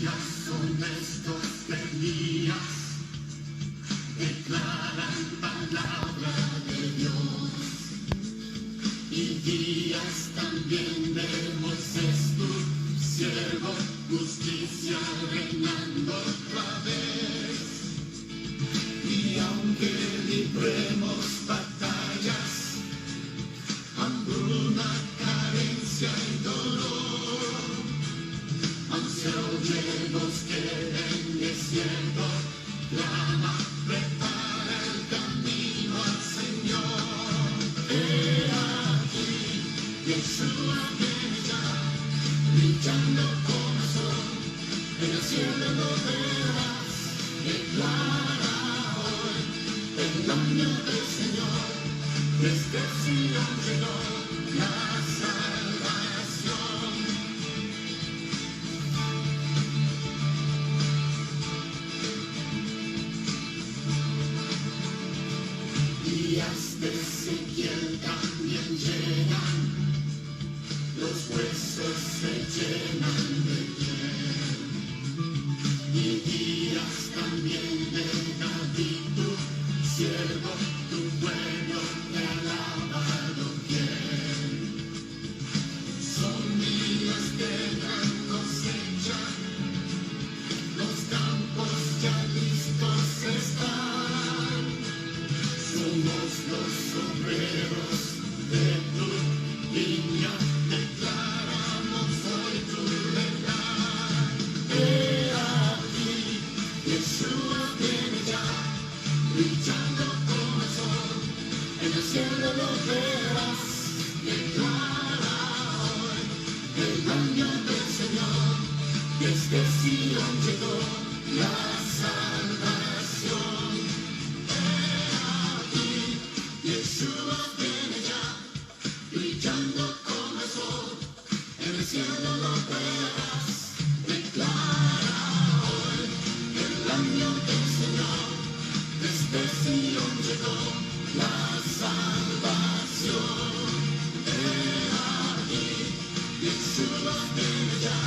días honestos de días declaran palabra de Dios, y días también de Moisés, tu siervo, justicia reinando otra vez. Y aunque libremos batallas, hambruna, carencia y dolor, aun se oye voz que en desierto clama, prepara el camino al Señor. He aquí, Yeshua viene ya, brillando como el sol, en el cielo lo verás, declara hoy el año del Señor, desde Sion llegó la salvación. Días de Ezequiel también llegan, los huesos se llenan de piel, y días también de David, tu siervo, tu pueblo te alaba doquier. Son días de gran cosecha, los campos ya listos están. Somos los obreros de tu viña, declaramos hoy tu verdad. He aquí, Yeshua viene ya, brillando como el sol, en el cielo lo verás, declara hoy el año del Señor, desde Sion llegó la salvación. Yeshua viene ya, brillando como el sol, en el cielo lo verás, declara hoy el año del Señor, desde Sion llegó la salvación. He aquí, Yeshua viene ya,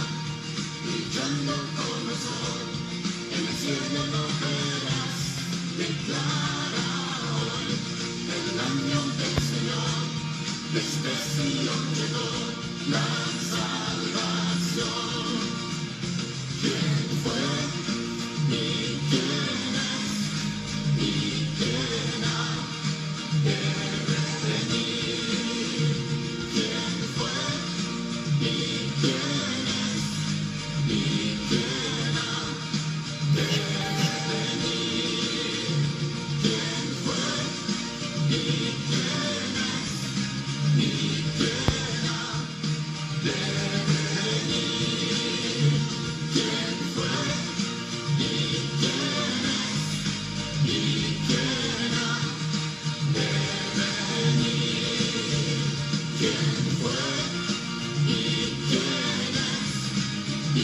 brillando como el sol, en el cielo lo verás, declara el año del Señor, desde Sion llegó la salvación. ¿Quién fue y quién es y quién ha de venir? ¿Quién fue y quién es y quién ha de venir? ¿Quién fue y quién es y quién ha de venir? ¿Quién fue y quién es y quién ha de venir? ¿Quién fue y quién es y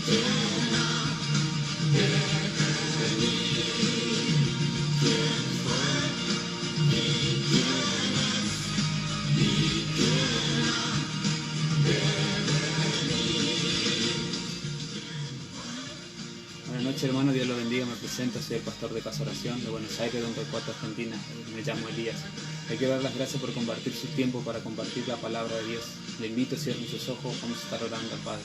quién ha de venir? ¿Quién fue y quién es y quién ha de venir? Buenas noches, hermano, Dios lo bendiga. Me presento, soy el pastor de Casa Oración de Buenos Aires, de Torcuato, Argentina. Me llamo Elías. Le quiero dar las gracias por compartir su tiempo para compartir la palabra de Dios. Le invito a cierren sus ojos, vamos a estar orando al Padre.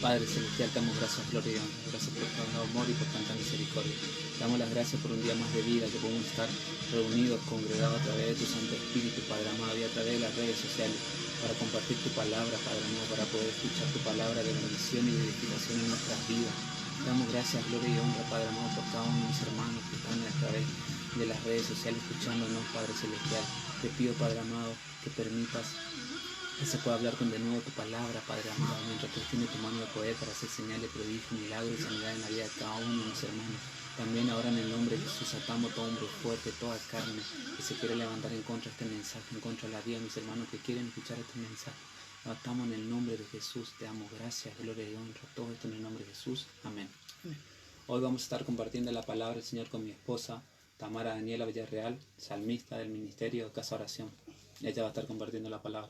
Padre Celestial, te damos gracias, gloria y honra. Gracias por tu amor y por tanta misericordia. Te damos las gracias por un día más de vida, que podemos estar reunidos, congregados a través de tu Santo Espíritu, Padre amado, y a través de las redes sociales, para compartir tu palabra, Padre amado, para poder escuchar tu palabra de bendición y de edificación en nuestras vidas. Te damos gracias, gloria y honra, Padre amado, por cada uno de mis hermanos que están a través de las redes sociales escuchándonos, Padre Celestial. Te pido, Padre amado, que permitas que se pueda hablar con de nuevo tu palabra, Padre amado, mientras tú tienes tu mano de poder para hacer señales, prodigios, milagros y sanidad en la vida de cada uno de mis hermanos. También ahora en el nombre de Jesús atamos todo hombre fuerte, toda carne que se quiere levantar en contra de este mensaje, en contra de la vida de mis hermanos que quieren escuchar este mensaje. Lo atamos en el nombre de Jesús. Te damos gracias, gloria y honra. Todo esto en el nombre de Jesús. Amén. Amén. Hoy vamos a estar compartiendo la palabra del Señor con mi esposa, Tamara Daniela Villarreal, salmista del Ministerio de Casa Oración. Ella va a estar compartiendo la palabra.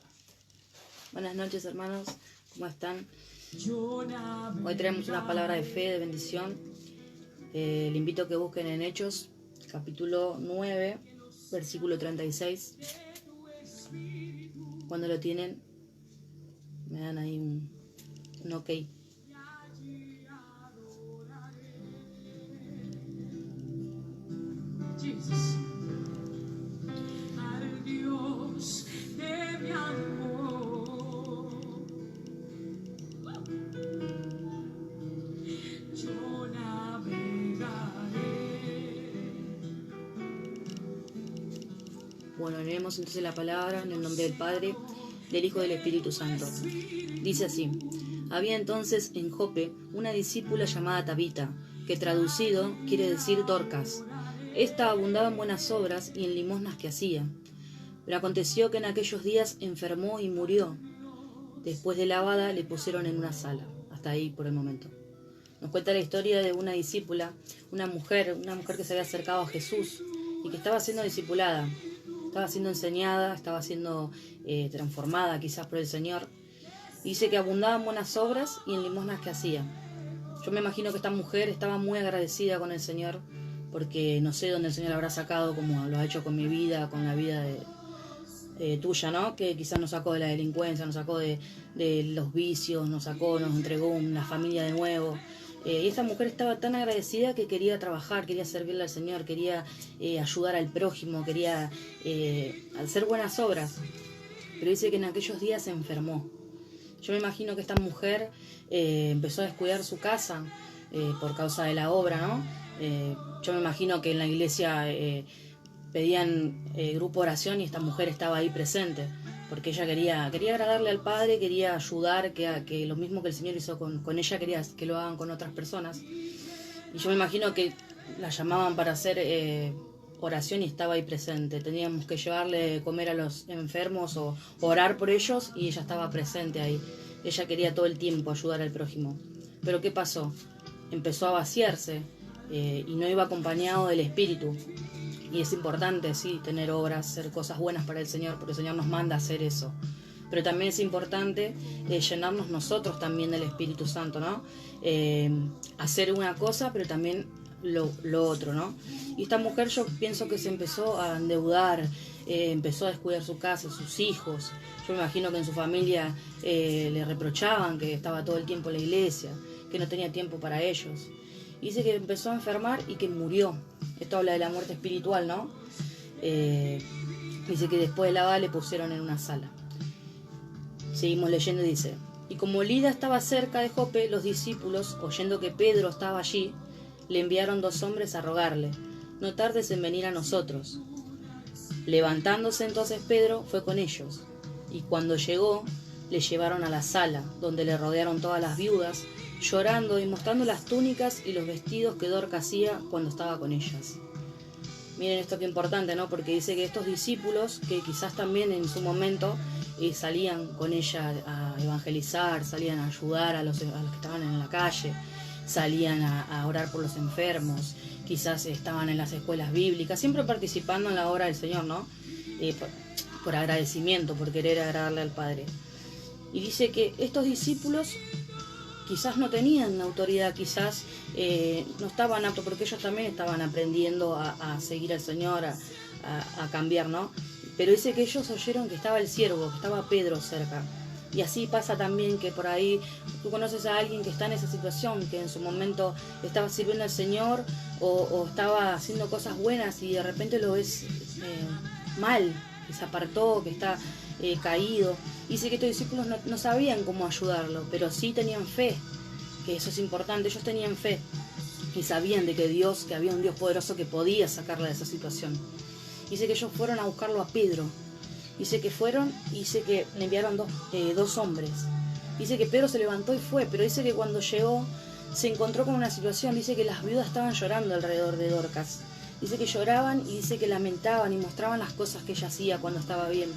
Buenas noches, hermanos. ¿Cómo están? Hoy traemos una palabra de fe, de bendición. Le invito a que busquen en Hechos, capítulo 9, versículo 36. Cuando lo tienen, me dan ahí un ok. Jesus. Al Dios de mi amor, yo navegaré. Bueno, leemos entonces la palabra en el nombre del Padre, del Hijo y del Espíritu Santo. Dice así: había entonces en Jope una discípula llamada Tabita, que traducido quiere decir Dorcas. Esta abundaba en buenas obras y en limosnas que hacía. Pero aconteció que en aquellos días enfermó y murió. Después de lavada le pusieron en una sala. Hasta ahí por el momento. Nos cuenta la historia de una discípula, una mujer que se había acercado a Jesús y que estaba siendo discipulada, estaba siendo enseñada, estaba siendo transformada quizás por el Señor. Y dice que abundaba en buenas obras y en limosnas que hacía. Yo me imagino que esta mujer estaba muy agradecida con el Señor, porque no sé dónde el Señor la habrá sacado, como lo ha hecho con mi vida, con la vida tuya, ¿no? Que quizás nos sacó de la delincuencia, nos sacó de los vicios, nos entregó una familia de nuevo. Y esta mujer estaba tan agradecida que quería trabajar, quería servirle al Señor, quería ayudar al prójimo, quería hacer buenas obras. Pero dice que en aquellos días se enfermó. Yo me imagino que esta mujer empezó a descuidar su casa por causa de la obra, ¿no? Yo me imagino que en la iglesia pedían grupo de oración y esta mujer estaba ahí presente, porque ella quería agradarle al Padre, quería ayudar, que lo mismo que el Señor hizo con ella, quería que lo hagan con otras personas. Y yo me imagino que la llamaban para hacer oración y estaba ahí presente. Teníamos que llevarle de comer a los enfermos o orar por ellos y ella estaba presente ahí. Ella quería todo el tiempo ayudar al prójimo. Pero ¿qué pasó? Empezó a vaciarse y no iba acompañado del Espíritu. Y es importante, sí, tener obras, hacer cosas buenas para el Señor, porque el Señor nos manda a hacer eso. Pero también es importante llenarnos nosotros también del Espíritu Santo, ¿no? Hacer una cosa, pero también lo otro, ¿no? Y esta mujer, yo pienso que se empezó a endeudar, empezó a descuidar su casa, sus hijos. Yo me imagino que en su familia le reprochaban que estaba todo el tiempo en la iglesia, que no tenía tiempo para ellos. Y dice que empezó a enfermar y que murió. Esto habla de la muerte espiritual, ¿no? Dice que después de la bala le pusieron en una sala. Seguimos leyendo y dice: y como Lida estaba cerca de Jope, los discípulos, oyendo que Pedro estaba allí, le enviaron 2 hombres a rogarle: no tardes en venir a nosotros. Levantándose entonces Pedro fue con ellos, y cuando llegó, le llevaron a la sala, donde le rodearon todas las viudas, llorando y mostrando las túnicas y los vestidos que Dorcas hacía cuando estaba con ellas. Miren esto que importante, ¿no? Porque dice que estos discípulos, que quizás también en su momento salían con ella a evangelizar, salían a ayudar a los que estaban en la calle, salían a orar por los enfermos, quizás estaban en las escuelas bíblicas, siempre participando en la obra del Señor, ¿no? Por agradecimiento, por querer agradarle al Padre. Y dice que estos discípulos quizás no tenían autoridad, quizás no estaban aptos, porque ellos también estaban aprendiendo a seguir al Señor, a cambiar, ¿no? Pero dice que ellos oyeron que estaba el siervo, que estaba Pedro cerca. Y así pasa también que por ahí tú conoces a alguien que está en esa situación, que en su momento estaba sirviendo al Señor o estaba haciendo cosas buenas y de repente lo ves mal, que se apartó, que está caído. Dice que estos discípulos no sabían cómo ayudarlo, pero sí tenían fe, que eso es importante. Ellos tenían fe y sabían de que había un Dios poderoso que podía sacarla de esa situación. Dice que ellos fueron a buscarlo a Pedro. Dice que fueron y dice que le enviaron 2 hombres. Dice que Pedro se levantó y fue, pero dice que cuando llegó se encontró con una situación. Dice que las viudas estaban llorando alrededor de Dorcas. Dice que lloraban y dice que lamentaban y mostraban las cosas que ella hacía cuando estaba bien.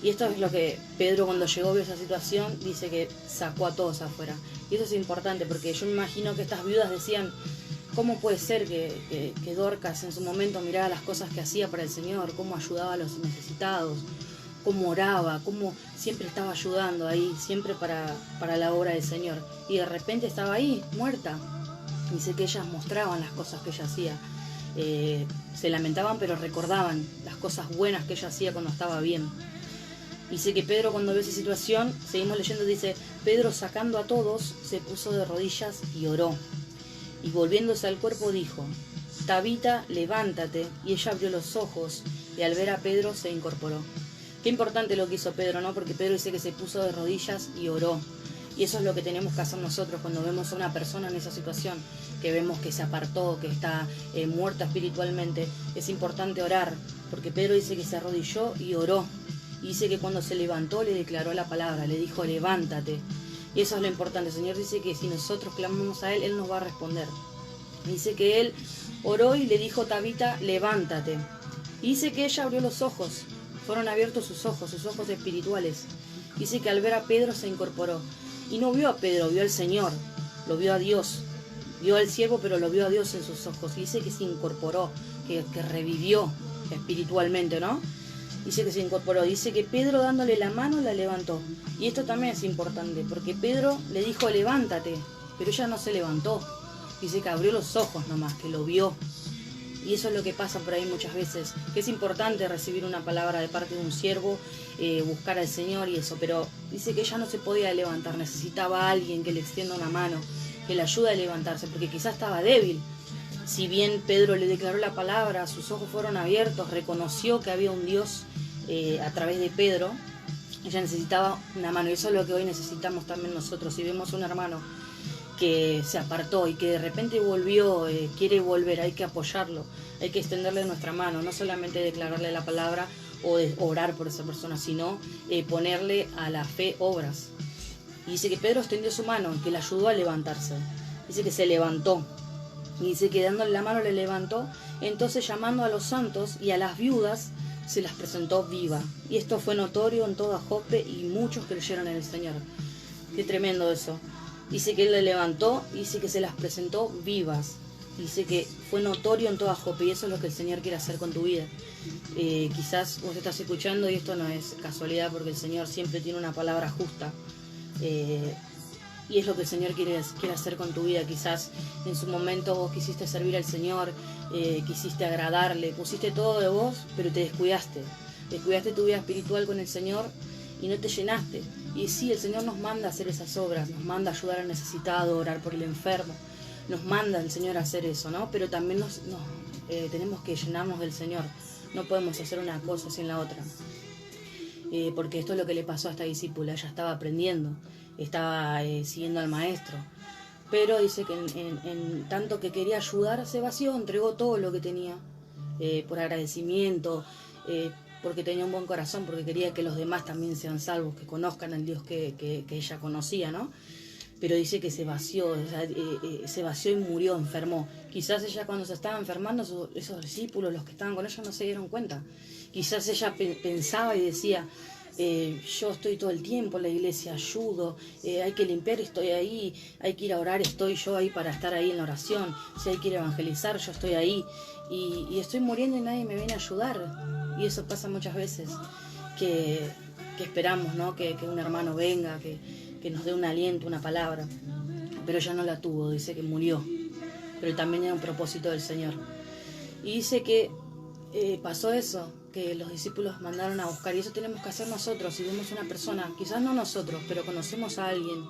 Y esto es lo que Pedro, cuando llegó, vio esa situación, dice que sacó a todos afuera. Y eso es importante, porque yo me imagino que estas viudas decían: ¿cómo puede ser que Dorcas en su momento miraba las cosas que hacía para el Señor? ¿Cómo ayudaba a los necesitados? cómo oraba, cómo siempre estaba ayudando ahí, siempre para la obra del Señor. Y de repente estaba ahí, muerta. Dice que ellas mostraban las cosas que ella hacía. Se lamentaban, pero recordaban las cosas buenas que ella hacía cuando estaba bien. Dice que Pedro, cuando vio esa situación, seguimos leyendo, dice, Pedro, sacando a todos, se puso de rodillas y oró. Y volviéndose al cuerpo dijo, Tabita, levántate. Y ella abrió los ojos y al ver a Pedro se incorporó. Qué importante lo que hizo Pedro, ¿no? Porque Pedro dice que se puso de rodillas y oró. Y eso es lo que tenemos que hacer nosotros cuando vemos a una persona en esa situación, que vemos que se apartó, que está muerta espiritualmente. Es importante orar, porque Pedro dice que se arrodilló y oró. Y dice que cuando se levantó le declaró la palabra, le dijo, levántate. Y eso es lo importante. El Señor dice que si nosotros clamamos a Él nos va a responder. Dice que Él oró y le dijo, Tabita, levántate. Y dice que ella abrió los ojos. Fueron abiertos sus ojos espirituales. Dice que al ver a Pedro se incorporó. Y no vio a Pedro, vio al Señor, lo vio a Dios. Vio al siervo, pero lo vio a Dios en sus ojos. Y dice que se incorporó, que revivió espiritualmente, ¿no? Dice que se incorporó. Dice que Pedro, dándole la mano, la levantó. Y esto también es importante, porque Pedro le dijo, levántate, pero ella no se levantó. Dice que abrió los ojos nomás, que lo vio. Y eso es lo que pasa por ahí muchas veces, que es importante recibir una palabra de parte de un siervo, buscar al Señor y eso, pero dice que ella no se podía levantar, necesitaba a alguien que le extienda una mano, que le ayude a levantarse, porque quizás estaba débil. Si bien Pedro le declaró la palabra, sus ojos fueron abiertos, reconoció que había un Dios a través de Pedro, ella necesitaba una mano, y eso es lo que hoy necesitamos también nosotros. Si vemos a un hermano que se apartó y que de repente volvió, quiere volver, hay que apoyarlo, hay que extenderle nuestra mano, no solamente declararle la palabra o orar por esa persona, sino ponerle a la fe obras. Y dice que Pedro extendió su mano, que le ayudó a levantarse. Dice que se levantó. Y dice que dándole la mano le levantó. Entonces, llamando a los santos y a las viudas, se las presentó viva. Y esto fue notorio en toda Jope y muchos creyeron en el Señor. Qué tremendo eso. Dice que él le levantó, dice que se las presentó vivas. Dice que fue notorio en toda Jope, y eso es lo que el Señor quiere hacer con tu vida. Quizás vos estás escuchando y esto no es casualidad, porque el Señor siempre tiene una palabra justa. Y es lo que el Señor quiere hacer con tu vida. Quizás en su momento vos quisiste servir al Señor, quisiste agradarle, pusiste todo de vos, pero te descuidaste. Descuidaste tu vida espiritual con el Señor y no te llenaste. Y sí, el Señor nos manda a hacer esas obras, nos manda a ayudar al necesitado, orar por el enfermo, nos manda el Señor a hacer eso, ¿no? Pero también tenemos que llenarnos del Señor, no podemos hacer una cosa sin la otra. Porque esto es lo que le pasó a esta discípula, ella estaba aprendiendo, estaba siguiendo al maestro, pero dice que en tanto que quería ayudar, se vació, entregó todo lo que tenía, por agradecimiento, porque tenía un buen corazón, porque quería que los demás también sean salvos, que conozcan al Dios que ella conocía, ¿no? Pero dice que se vació, se vació y murió, enfermó. Quizás ella cuando se estaba enfermando, esos discípulos, los que estaban con ella, no se dieron cuenta. Quizás ella pensaba y decía, yo estoy todo el tiempo en la iglesia, ayudo, hay que limpiar, estoy ahí, hay que ir a orar, estoy yo ahí para estar ahí en la oración, si hay que ir a evangelizar, yo estoy ahí, y estoy muriendo y nadie me viene a ayudar. Y eso pasa muchas veces, que esperamos, ¿no? que un hermano venga, que nos dé un aliento, una palabra, pero ella no la tuvo, dice que murió, pero también era un propósito del Señor. Y dice que pasó eso, que los discípulos mandaron a buscar, y eso tenemos que hacer nosotros. Si vemos una persona, quizás no nosotros, pero conocemos a alguien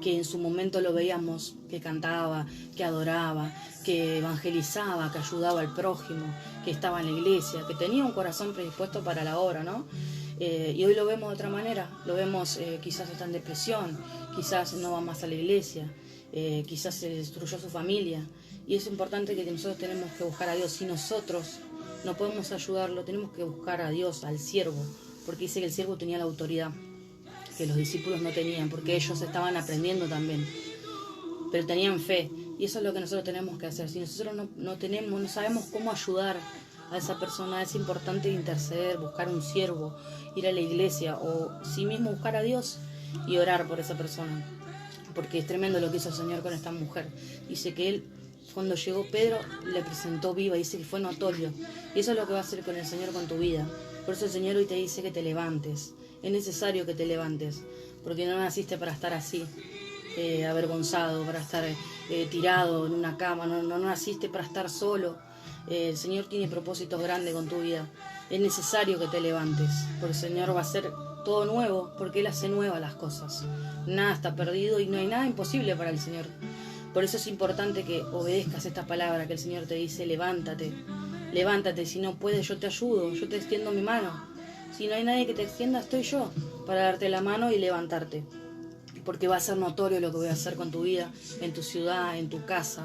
que en su momento lo veíamos, que cantaba, que adoraba, que evangelizaba, que ayudaba al prójimo, que estaba en la iglesia, que tenía un corazón predispuesto para la obra, ¿no? Y hoy lo vemos de otra manera, lo vemos, quizás está en depresión, quizás no va más a la iglesia, quizás se destruyó su familia, y es importante que nosotros tenemos que buscar a Dios. Si nosotros no podemos ayudarlo, tenemos que buscar a Dios, al siervo, porque dice que el siervo tenía la autoridad que los discípulos no tenían, porque ellos estaban aprendiendo también, pero tenían fe, y eso es lo que nosotros tenemos que hacer. Si nosotros no sabemos cómo ayudar a esa persona, es importante interceder, buscar un siervo, ir a la iglesia, o sí mismo buscar a Dios y orar por esa persona, porque es tremendo lo que hizo el Señor con esta mujer. Dice que Él cuando llegó Pedro, le presentó viva, dice que fue notorio. Y eso es lo que va a hacer con el Señor con tu vida. Por eso el Señor hoy te dice que te levantes. Es necesario que te levantes, porque no naciste para estar así, avergonzado, para estar tirado en una cama, no naciste para estar solo. El Señor tiene propósitos grandes con tu vida. Es necesario que te levantes, porque el Señor va a hacer todo nuevo, porque Él hace nuevas las cosas. Nada está perdido y no hay nada imposible para el Señor. Por eso es importante que obedezcas esta palabra que el Señor te dice: levántate, levántate, si no puedes yo te ayudo, yo te extiendo mi mano. Si no hay nadie que te extienda, estoy yo para darte la mano y levantarte. Porque va a ser notorio lo que voy a hacer con tu vida, en tu ciudad, en tu casa,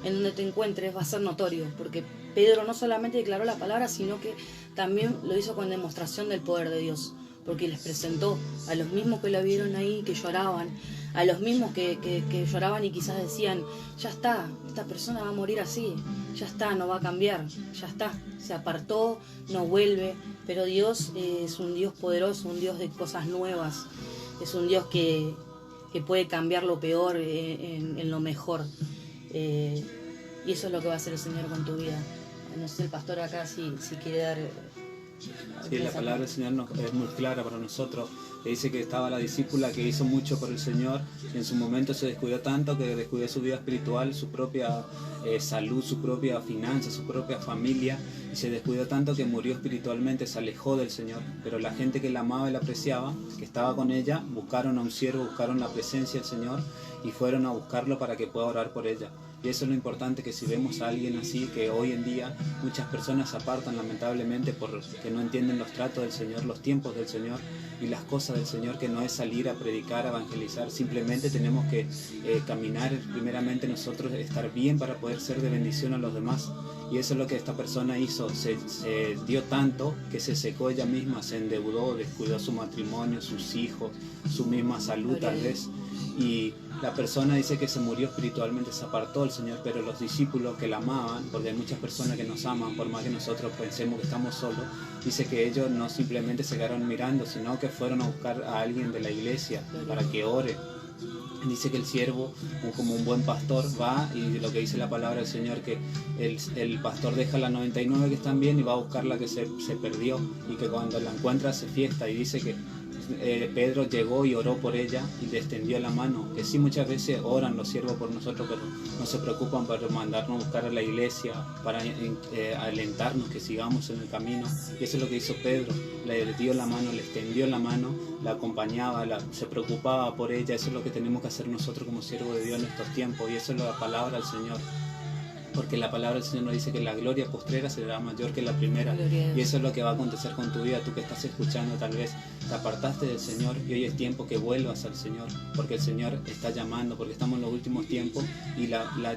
en donde te encuentres, va a ser notorio. Porque Pedro no solamente declaró la palabra, sino que también lo hizo con demostración del poder de Dios. Porque les presentó a los mismos que la vieron ahí, que lloraban, a los mismos que lloraban y quizás decían: ya está, esta persona va a morir así, ya está, no va a cambiar, ya está, se apartó, no vuelve. Pero Dios es un Dios poderoso, un Dios de cosas nuevas, es un Dios que puede cambiar lo peor en lo mejor. Y eso es lo que va a hacer el Señor con tu vida. No sé el pastor acá si quiere dar... Sí, la palabra del Señor es muy clara para nosotros. Le dice que estaba la discípula que hizo mucho por el Señor y en su momento se descuidó tanto que descuidó su vida espiritual, su propia salud, su propia finanza, su propia familia, y se descuidó tanto que murió espiritualmente, se alejó del Señor. Pero la gente que la amaba y la apreciaba, que estaba con ella, buscaron a un siervo, buscaron la presencia del Señor y fueron a buscarlo para que pueda orar por ella. Y eso es lo importante, que si vemos a alguien así, que hoy en día muchas personas se apartan lamentablemente porque no entienden los tratos del Señor, los tiempos del Señor y las cosas del Señor, que no es salir a predicar, a evangelizar. Simplemente tenemos que caminar primeramente nosotros, estar bien para poder ser de bendición a los demás. Y eso es lo que esta persona hizo, se dio tanto que se secó ella misma, se endeudó, descuidó su matrimonio, sus hijos, su misma salud tal vez. Y la persona dice que se murió espiritualmente, se apartó del Señor, pero los discípulos que la amaban, porque hay muchas personas que nos aman, por más que nosotros pensemos que estamos solos, dice que ellos no simplemente se quedaron mirando, sino que fueron a buscar a alguien de la iglesia para que ore. Dice que el siervo, como un buen pastor, va, y lo que dice la palabra del Señor, que el pastor deja las 99 que están bien y va a buscar la que se perdió, y que cuando la encuentra se fiesta. Y dice que Pedro llegó y oró por ella y le extendió la mano. Que sí, muchas veces oran los siervos por nosotros, pero no se preocupan por mandarnos a buscar a la iglesia, para alentarnos que sigamos en el camino. Y eso es lo que hizo Pedro: le dio la mano, le extendió la mano, la acompañaba, se preocupaba por ella. Eso es lo que tenemos que hacer nosotros como siervos de Dios en estos tiempos, y eso es la palabra del Señor. Porque la palabra del Señor nos dice que la gloria postrera será mayor que la primera. Y eso es lo que va a acontecer con tu vida. Tú que estás escuchando, tal vez te apartaste del Señor y hoy es tiempo que vuelvas al Señor, porque el Señor está llamando, porque estamos en los últimos tiempos y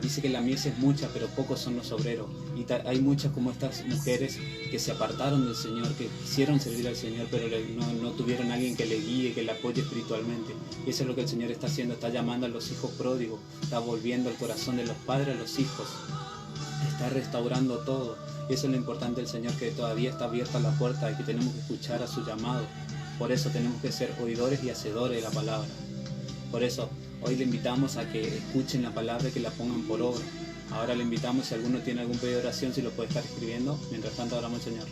dice que la mies es mucha, pero pocos son los obreros. Y hay muchas como estas mujeres que se apartaron del Señor, que quisieron servir al Señor, pero no tuvieron a alguien que le guíe, que le apoye espiritualmente. Y eso es lo que el Señor está haciendo, está llamando a los hijos pródigos, está volviendo el corazón de los padres a los hijos. Está restaurando todo. Y eso es lo importante del Señor, que todavía está abierta la puerta y que tenemos que escuchar a su llamado. Por eso tenemos que ser oidores y hacedores de la palabra. Por eso hoy le invitamos a que escuchen la palabra y que la pongan por obra. Ahora le invitamos, si alguno tiene algún pedido de oración, si lo puede estar escribiendo. Mientras tanto, oramos al Señor.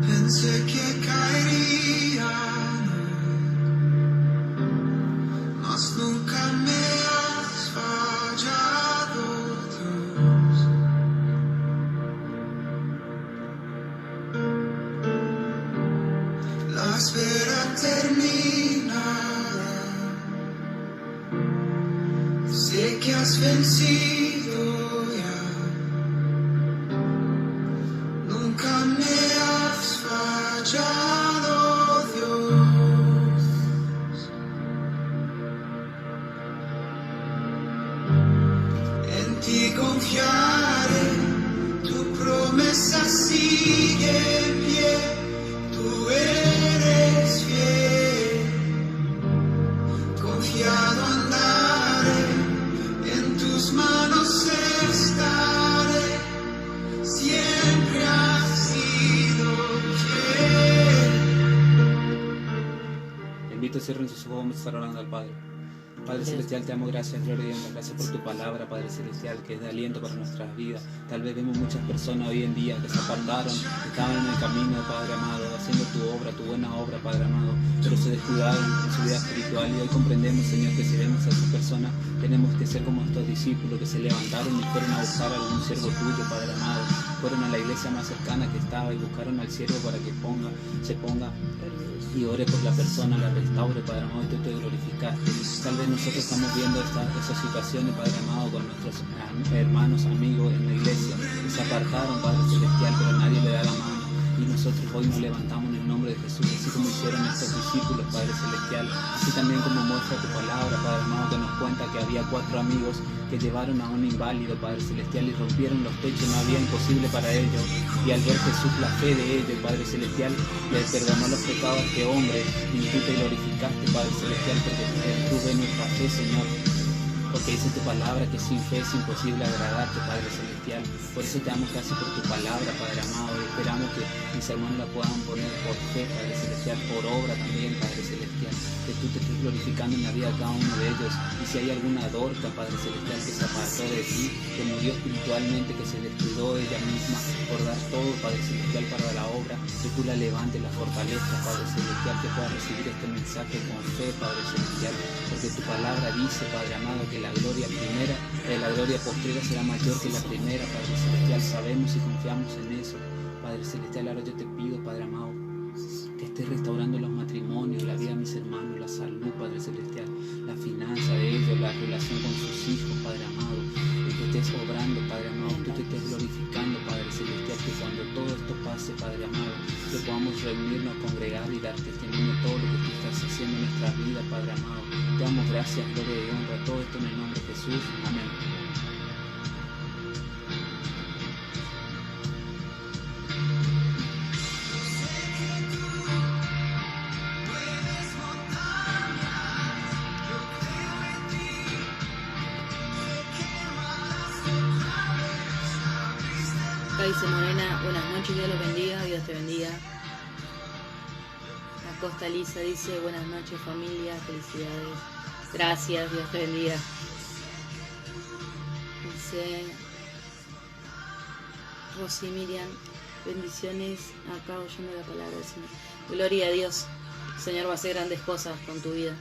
Pensé que caerían, mas nunca me has fallado, Dios. La espera terminará, sé que has vencido ya. Nunca me has fallado, Dios. invito a cierren sus ojos, vamos a estar orando al Padre. Padre Celestial, te damos gracias, gloria y honra, gracias por tu palabra, Padre Celestial, que es de aliento para nuestras vidas. Tal vez vemos muchas personas hoy en día que se apartaron, que estaban en el camino, Padre amado, haciendo tu obra, tu buena obra, Padre amado, pero se descuidaron en su vida espiritual, y hoy comprendemos, Señor, que si vemos a esas personas, tenemos que ser como estos discípulos que se levantaron y fueron a buscar a algún siervo tuyo, Padre amado, fueron a la iglesia más cercana que estaba y buscaron al siervo para que se ponga y ore por la persona, la restaure, Padre amado, y tú te glorificaste. Tal vez nosotros estamos viendo esas situaciones, Padre amado, con nuestros hermanos, amigos en la iglesia, que se apartaron, Padre Celestial, pero nadie le da la mano. Y nosotros hoy nos levantamos en el nombre de Jesús, así como hicieron estos discípulos, Padre Celestial, así también como muestra tu palabra, Padre amado, que nos cuenta que había 4 amigos que llevaron a un inválido, Padre Celestial, y rompieron los techos, no había imposible para ellos, y al ver Jesús la fe de ellos, Padre Celestial, les perdonó los pecados de este hombre, y tú te glorificaste, Padre Celestial, porque tú ves nuestra fe, Señor. Porque dice tu palabra que sin fe es imposible agradarte, Padre Celestial. Por eso te damos gracias por tu palabra, Padre amado, y esperamos que mis hermanos la puedan poner por fe, Padre Celestial, por obra también, Padre Celestial, que tú te estés glorificando en la vida de cada uno de ellos. Y si hay alguna dorca, Padre Celestial, que se apartó de ti, que murió espiritualmente, que se descuidó ella misma por dar todo, Padre Celestial, para la obra, que tú la levantes, la fortalezcas, Padre Celestial, que pueda recibir este mensaje con fe, Padre Celestial, porque tu palabra dice, Padre amado, que la gloria primera, la gloria postrera será mayor que la primera, Padre Celestial. Sabemos y confiamos en eso, Padre Celestial. Ahora yo te pido, Padre amado, que estés restaurando los matrimonios, la vida de mis hermanos, la salud, Padre Celestial, la finanza de ellos, la relación con sus hijos, Padre amado, y que estés obrando, Padre amado, tú te estés glorificando, Padre Celestial, que cuando todo esto pase, Padre amado, que podamos reunirnos, congregar y dar testimonio de todo lo que tú estás haciendo en nuestra vida, Padre amado. Te damos gracias, gloria y honra, todo esto en el nombre de Jesús. Amén. Acá dice Morena, buenas noches, Dios los bendiga, Dios te bendiga. Acosta Lisa dice, buenas noches familia, felicidades. Gracias, Dios te bendiga. Dice Rosy Miriam, bendiciones, acá oyendo la palabra del Señor. Gloria a Dios, el Señor va a hacer grandes cosas con tu vida.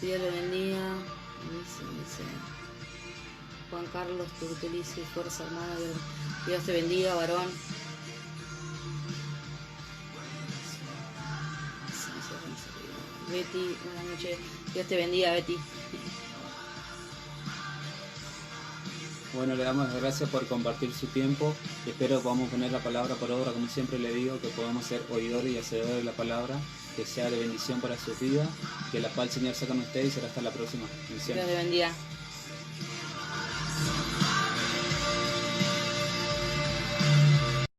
Dios le bendiga. Dice Juan Carlos Turtelici, Fuerza Armada, Dios te bendiga, varón. Betty, buenas noches, Dios te bendiga, Betty. Bueno, le damos las gracias por compartir su tiempo. Espero que podamos poner la palabra por obra, como siempre le digo, que podamos ser oidores y hacedores de la palabra, que sea de bendición para sus vidas, que la paz del Señor sea con ustedes y será hasta la próxima. Bendiciones. Dios te bendiga.